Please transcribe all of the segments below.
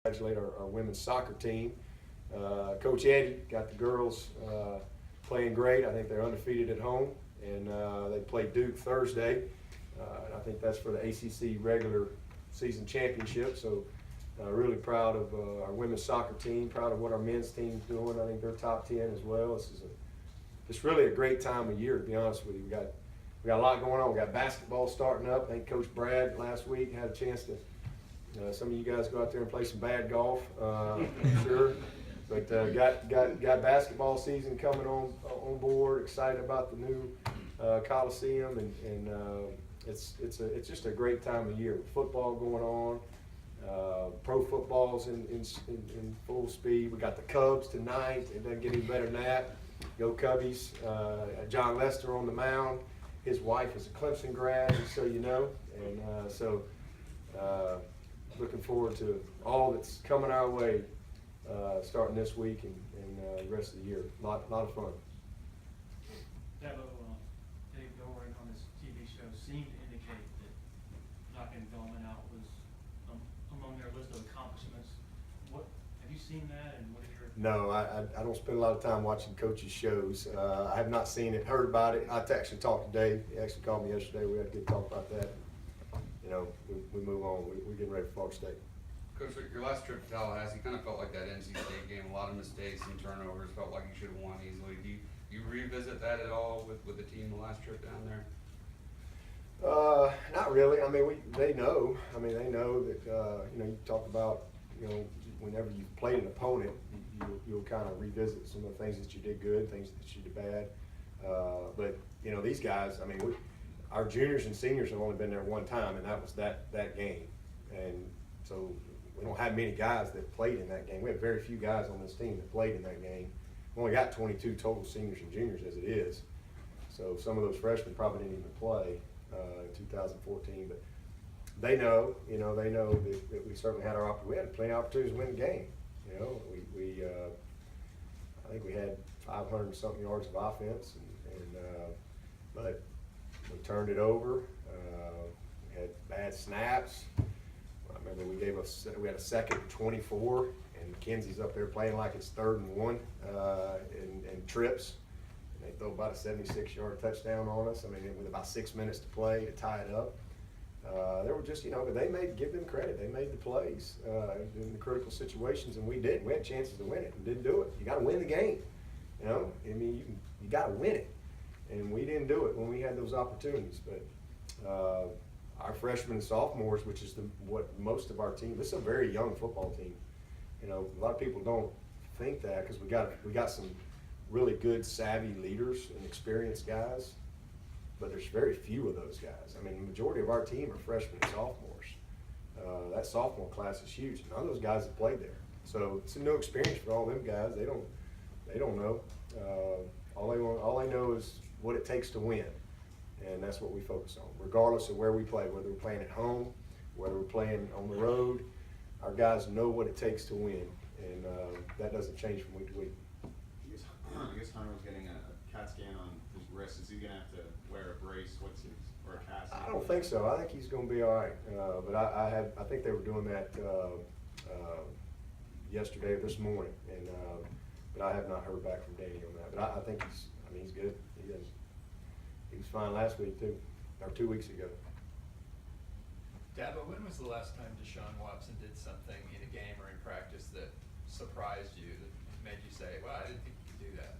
Congratulate our women's soccer team. Coach Eddie got the girls playing great. I think they're undefeated at home, and they play Duke Thursday. And I think that's for the ACC regular season championship. So really proud of our women's soccer team, proud of what our men's team's doing. I think they're top 10 as well. It's really a great time of year, to be honest with you. We got a lot going on. We got basketball starting up. I think Coach Brad last week had a chance to some of you guys go out there and play some bad golf, I'm sure. But got basketball season coming on board. Excited about the new Coliseum, and it's just a great time of year. Football going on, pro football's in full speed. We got the Cubs tonight. It doesn't get any better than that. Go Cubbies! John Lester on the mound. His wife is a Clemson grad, just so you know, and looking forward to all that's coming our way starting this week and the rest of the year. A lot of fun. Dabo, Dave Doran on his TV show seemed to indicate that knocking Veltman out was among their list of accomplishments. What have you seen that, and what are your? No, I don't spend a lot of time watching coaches' shows. I have not seen it, heard about it. I actually talked to Dave. He actually called me yesterday. We had a good talk about that. You know, we move on. We're getting ready for Florida State. Coach, your last trip to Tallahassee kind of felt like that NC State game. A lot of mistakes and turnovers. Felt like you should have won easily. Do you revisit that at all with the team the last trip down there? Not really. I mean, they know. I mean, they know that. You know, you talk about, you know, whenever you played an opponent, you'll kind of revisit some of the things that you did good, things that you did bad. But you know, these guys. I mean, our juniors and seniors have only been there one time, and that was that game. And so we don't have many guys that played in that game. We have very few guys on this team that played in that game. We only got 22 total seniors and juniors as it is. So some of those freshmen probably didn't even play in 2014. But they know, you know, that we certainly had we had plenty of opportunities to win the game. You know, I think we had 500 and something yards of offense, but we turned it over. We had bad snaps. I remember we had a second and 24, and McKenzie's up there playing like it's 3rd and 1, and trips. And they throw about a 76-yard touchdown on us. I mean, with about 6 minutes to play to tie it up. They were just, you know, but give them credit. They made the plays in the critical situations, and we didn't. We had chances to win it and didn't do it. You got to win the game. You know, I mean, you got to win it, and we didn't do it when we had those opportunities. But our freshmen and sophomores, which is what most of our team. This is a very young football team. You know, a lot of people don't think that because we got some really good, savvy leaders and experienced guys. But there's very few of those guys. I mean, the majority of our team are freshmen and sophomores. That sophomore class is huge. None of those guys have played there, so it's a new experience for all them guys. They don't know. All they know is what it takes to win, and that's what we focus on, regardless of where we play. Whether we're playing at home, whether we're playing on the road, our guys know what it takes to win, and that doesn't change from week to week. I guess Hunter was getting a CAT scan on his wrist. Is he going to have to wear a brace? Or a cast? I don't think so. I think he's going to be all right. But I think they were doing that yesterday or this morning, and but I have not heard back from Danny on that. But I think he's good. He was fine last week too, or 2 weeks ago. Dabo, when was the last time Deshaun Watson did something in a game or in practice that surprised you, that made you say, "Wow, I didn't think you could do that"?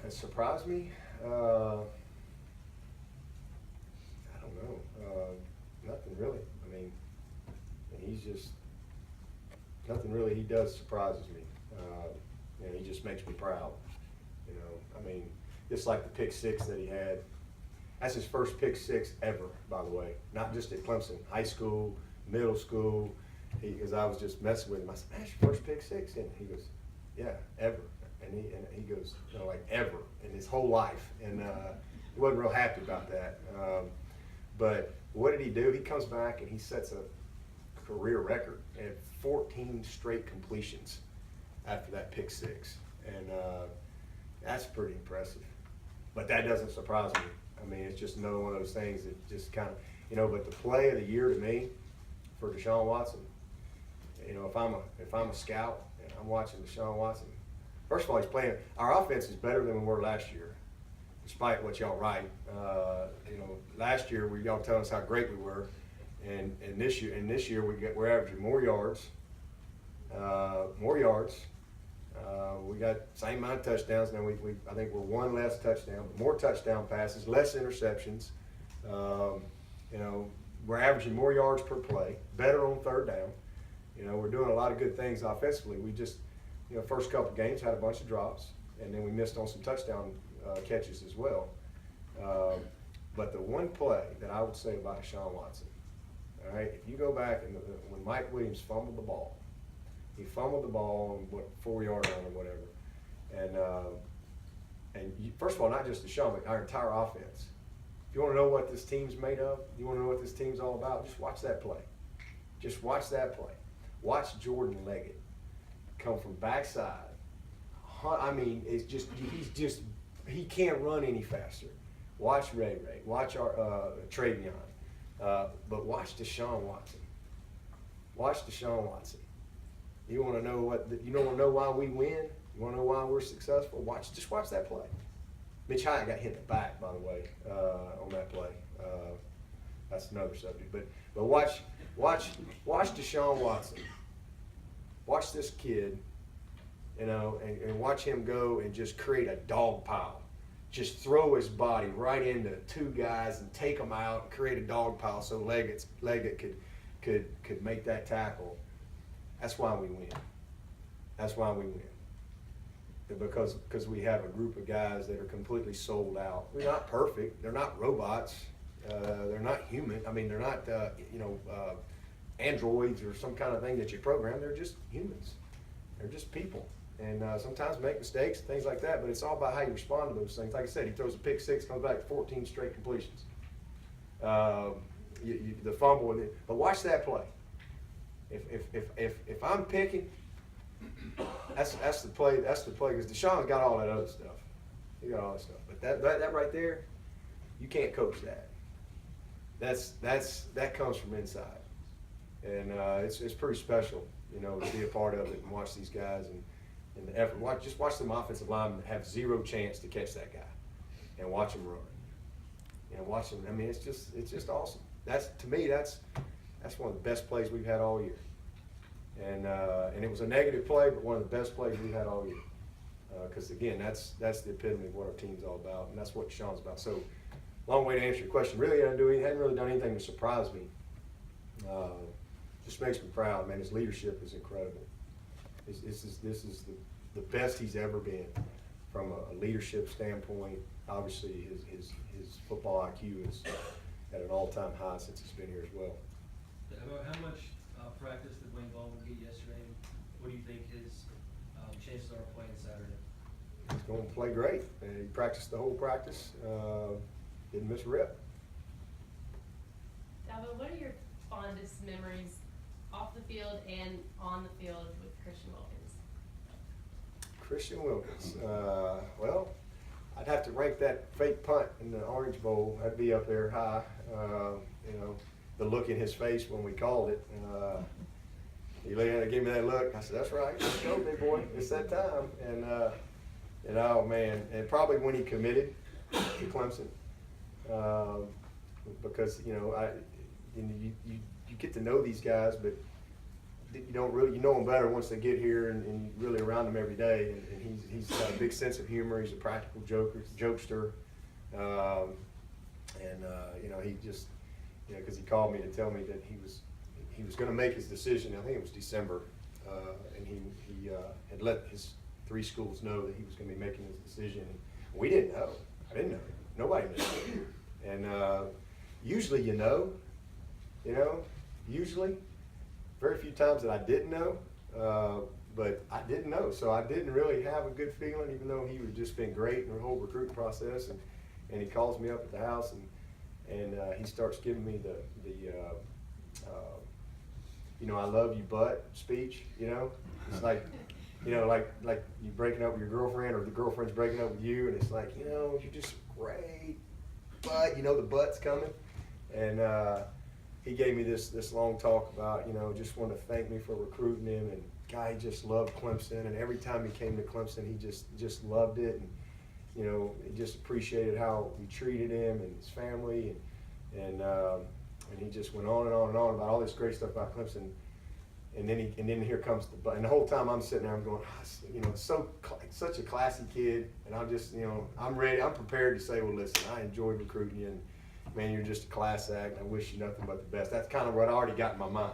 That surprised me? I don't know. Nothing really. I mean, he's just, nothing really he does surprises me. You know, he just makes me proud. You know, I mean, just like the pick six that he had. That's his first pick six ever, by the way. Not just at Clemson, high school, middle school. Because I was just messing with him. I said, "Man, that's your first pick six?" And he goes, "Yeah, ever." And he goes, you know, like ever in his whole life. And he wasn't real happy about that. But what did he do? He comes back and he sets a career record at 14 straight completions after that pick six. And that's pretty impressive. But that doesn't surprise me. I mean, it's just another one of those things that just kind of, you know, but the play of the year to me, for Deshaun Watson. You know, if I'm a scout and I'm watching Deshaun Watson, first of all, he's playing. Our offense is better than we were last year, despite what y'all write. You know, last year y'all telling us how great we were, and this year we're averaging more yards. We got same amount of touchdowns now. I think we're one less touchdown, but more touchdown passes, less interceptions. You know, we're averaging more yards per play, better on third down. You know, we're doing a lot of good things offensively. We just, you know, first couple games had a bunch of drops, and then we missed on some touchdown catches as well. But the one play that I would say about Deshaun Watson, all right, if you go back and when Mike Williams fumbled the ball, he fumbled the ball on what 4-yard line or whatever, and first of all, not just Deshaun, but our entire offense. If you want to know what this team's made of, you want to know what this team's all about, just watch that play. Just watch that play. Watch Jordan Leggett come from backside. I mean, he can't run any faster. Watch Ray. Watch our Travion. But watch Deshaun Watson. Watch Deshaun Watson. You want to know you don't want to know why we win? You want to know why we're successful? Just watch that play. Mitch Hyatt got hit in the back, by the way, on that play. That's another subject. But watch Deshaun Watson. Watch this kid, you know, and watch him go and just create a dog pile. Just throw his body right into two guys and take them out and create a dog pile so Leggett could make that tackle. That's why we win. That's why we win. Because we have a group of guys that are completely sold out. They're not perfect. They're not robots. They're not human. I mean, they're not androids or some kind of thing that you program. They're just humans. They're just people. And sometimes make mistakes, things like that, but it's all about how you respond to those things. Like I said, he throws a pick six, comes back to 14 straight completions. The fumble with it. But watch that play. If I'm picking, that's the play. That's the play because Deshaun's got all that other stuff. He got all that stuff. But that right there, you can't coach that. That comes from inside, and it's pretty special, you know, to be a part of it and watch these guys and the effort. Just watch them offensive linemen have zero chance to catch that guy, and watch them run. You know, watch them. I mean, it's just awesome. To me, that's one of the best plays we've had all year. And it was a negative play, but one of the best plays we've had all year. Because again, that's the epitome of what our team's all about, and that's what Sean's about. So, long way to answer your question. Really, hadn't really done anything to surprise me. Just makes me proud, man. His leadership is incredible. This is the best he's ever been from a leadership standpoint. Obviously, his football IQ is at an all-time high since he's been here as well. How much practice did Wayne Baldwin get yesterday? What do you think his chances are of playing Saturday? He's going to play great. He practiced the whole practice. Didn't miss a rep. Dabo, what are your fondest memories off the field and on the field with Christian Wilkins? Christian Wilkins. Well, I'd have to rank that fake punt in the Orange Bowl. That'd be up there high. You know, the look in his face when we called it. He gave me that look. I said, "That's right. Let's go, big boy. It's that time." And oh man, and probably when he committed to Clemson, because you get to know these guys, but you don't really know them better once they get here and you're really around them every day. And he's got a big sense of humor. He's a practical jokester, you know, he just, you know, because he called me to tell me that he was going to make his decision. I think it was December, and he had let his 3 schools know that he was going to be making his decision. And we didn't know. I didn't know. Nobody knew. And usually, usually, very few times that I didn't know, but I didn't know. So I didn't really have a good feeling, even though he had just been great in the whole recruiting process. And he calls me up at the house and he starts giving me the I love you, but speech. You know, it's like, like you breaking up with your girlfriend or the girlfriend's breaking up with you, and it's like, you're just great, but the butt's coming, and he gave me this long talk about, just wanted to thank me for recruiting him, and guy, he just loved Clemson, and every time he came to Clemson, he just loved it, and he just appreciated how we treated him and his family, and he just went on and on and on about all this great stuff about Clemson. And then here comes and the whole time I'm sitting there, I'm going, such a classy kid, and I'm just, I'm ready, I'm prepared to say, well, listen, I enjoyed recruiting you, and man, you're just a class act, and I wish you nothing but the best. That's kind of what I already got in my mind,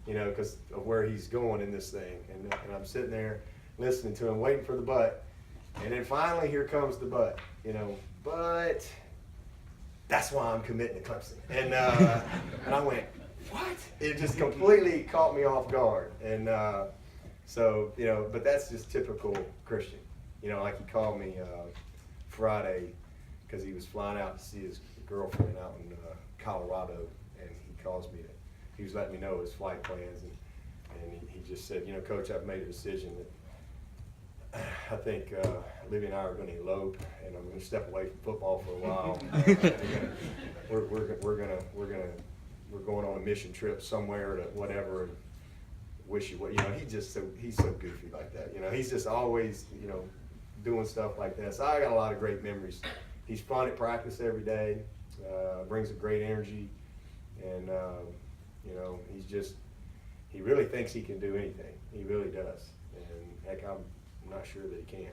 because of where he's going in this thing, and I'm sitting there listening to him, waiting for the but, and then finally here comes the but, but that's why I'm committing to Clemson, and I went, what? It just completely caught me off guard. And so, but that's just typical Christian. Like he called me Friday because he was flying out to see his girlfriend out in Colorado, and he calls me. He was letting me know his flight plans, and he just said, Coach, I've made a decision that I think Livy and I are going to elope, and I'm going to step away from football for a while. We're going on a mission trip somewhere to whatever, and wish you what, he's so goofy like that. He's just always, doing stuff like that. So I got a lot of great memories. He's fun at practice every day, brings a great energy, and, he really thinks he can do anything. He really does. And heck, I'm not sure that he can.